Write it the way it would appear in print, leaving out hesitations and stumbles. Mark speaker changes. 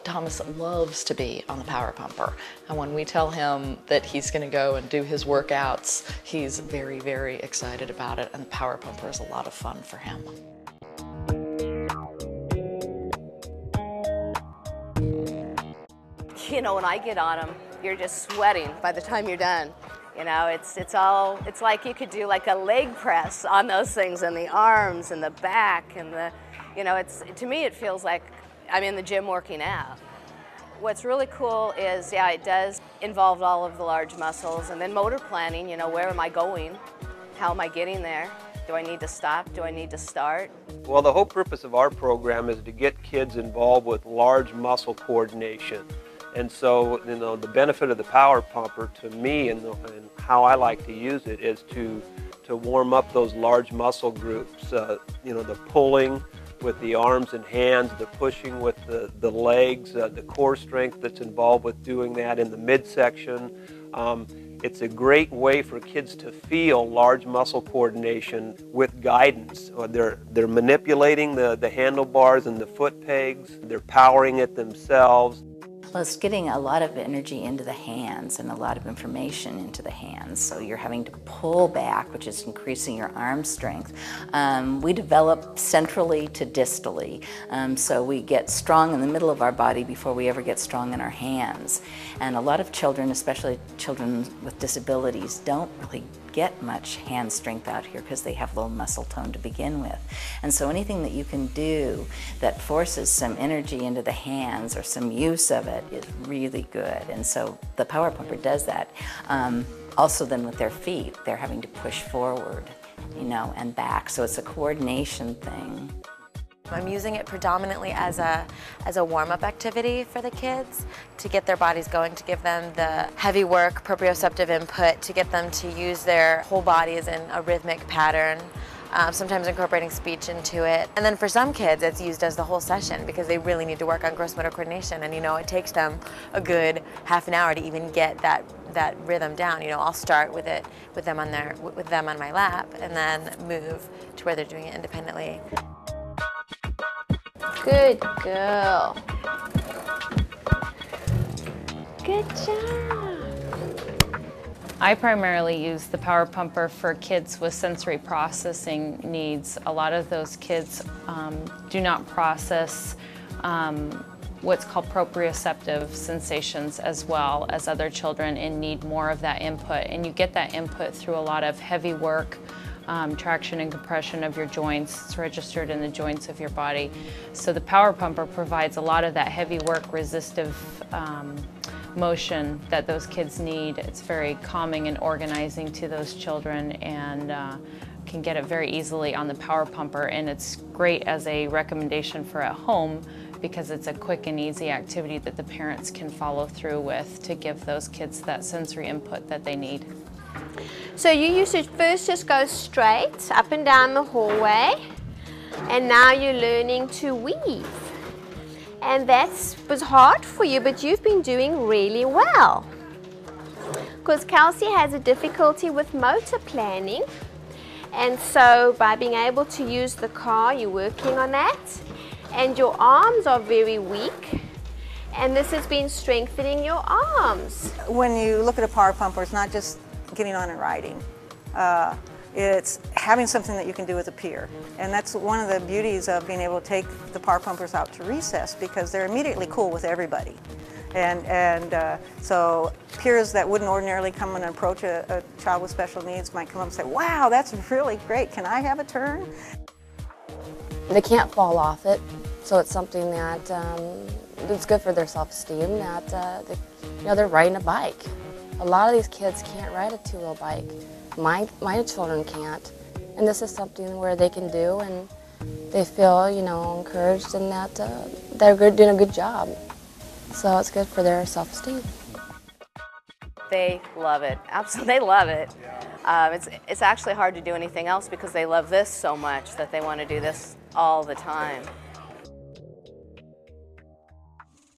Speaker 1: Thomas loves to be on the power pumper, and when we tell him that he's going to go and do his workouts, he's very, very excited about it, and the power pumper is a lot of fun for him.
Speaker 2: You know, when I get on them, you're just sweating by the time you're done. You know, it's like you could do like a leg press on those things, and the arms and the back and the, you know, to me it feels like I'm in the gym working out. What's really cool is, yeah, it does involve all of the large muscles, and then motor planning, you know, where am I going? How am I getting there? Do I need to stop? Do I need to start?
Speaker 3: Well, the whole purpose of our program is to get kids involved with large muscle coordination. And so, you know, the benefit of the power pumper to me and how I like to use it is to warm up those large muscle groups. You know, the pulling with the arms and hands, the pushing with the legs, the core strength that's involved with doing that in the midsection. It's a great way for kids to feel large muscle coordination with guidance. They're manipulating the handlebars and the foot pegs. They're powering it themselves.
Speaker 4: Plus, getting a lot of energy into the hands and a lot of information into the hands. So you're having to pull back, which is increasing your arm strength. We develop centrally to distally. So we get strong in the middle of our body before we ever get strong in our hands. And a lot of children, especially children with disabilities, don't really get much hand strength out here because they have low muscle tone to begin with. And so anything that you can do that forces some energy into the hands or some use of it is really good. And so the power pumper does that. Also then with their feet, they're having to push forward, you know, and back. So it's a coordination thing.
Speaker 5: I'm using it predominantly as a warm-up activity for the kids to get their bodies going, to give them the heavy work, proprioceptive input, to get them to use their whole bodies in a rhythmic pattern, sometimes incorporating speech into it. And then for some kids, it's used as the whole session because they really need to work on gross motor coordination, and you know, it takes them a good half an hour to even get that rhythm down. You know, I'll start with it with them on my lap, and then move to where they're doing it independently.
Speaker 6: Good girl. Good job.
Speaker 7: I primarily use the power pumper for kids with sensory processing needs. A lot of those kids do not process what's called proprioceptive sensations as well as other children and need more of that input. And you get that input through a lot of heavy work, traction and compression of your joints. It's registered in the joints of your body. So the power pumper provides a lot of that heavy work resistive motion that those kids need. It's very calming and organizing to those children, and can get it very easily on the power pumper. And it's great as a recommendation for at home because it's a quick and easy activity that the parents can follow through with to give those kids that sensory input that they need.
Speaker 6: So you used to first just go straight up and down the hallway, and now you're learning to weave. And that was hard for you, but you've been doing really well. Because Kelsey has a difficulty with motor planning, and so by being able to use the car, you're working on that. And your arms are very weak, and this has been strengthening your arms.
Speaker 8: When you look at a power pumper, it's not just getting on and riding. It's having something that you can do with a peer. And that's one of the beauties of being able to take the power pumpers out to recess, because they're immediately cool with everybody. And so peers that wouldn't ordinarily come and approach a child with special needs might come up and say, wow, that's really great, can I have a turn?
Speaker 9: They can't fall off it, so it's something that it's good for their self-esteem that you know, they're riding a bike. A lot of these kids can't ride a two-wheel bike. My children can't, and this is something where they can do, and they feel, you know, encouraged, and that they're doing a good job. So it's good for their self-esteem.
Speaker 2: They love it. Absolutely, they love it. It's actually hard to do anything else because they love this so much that they want to do this all the time.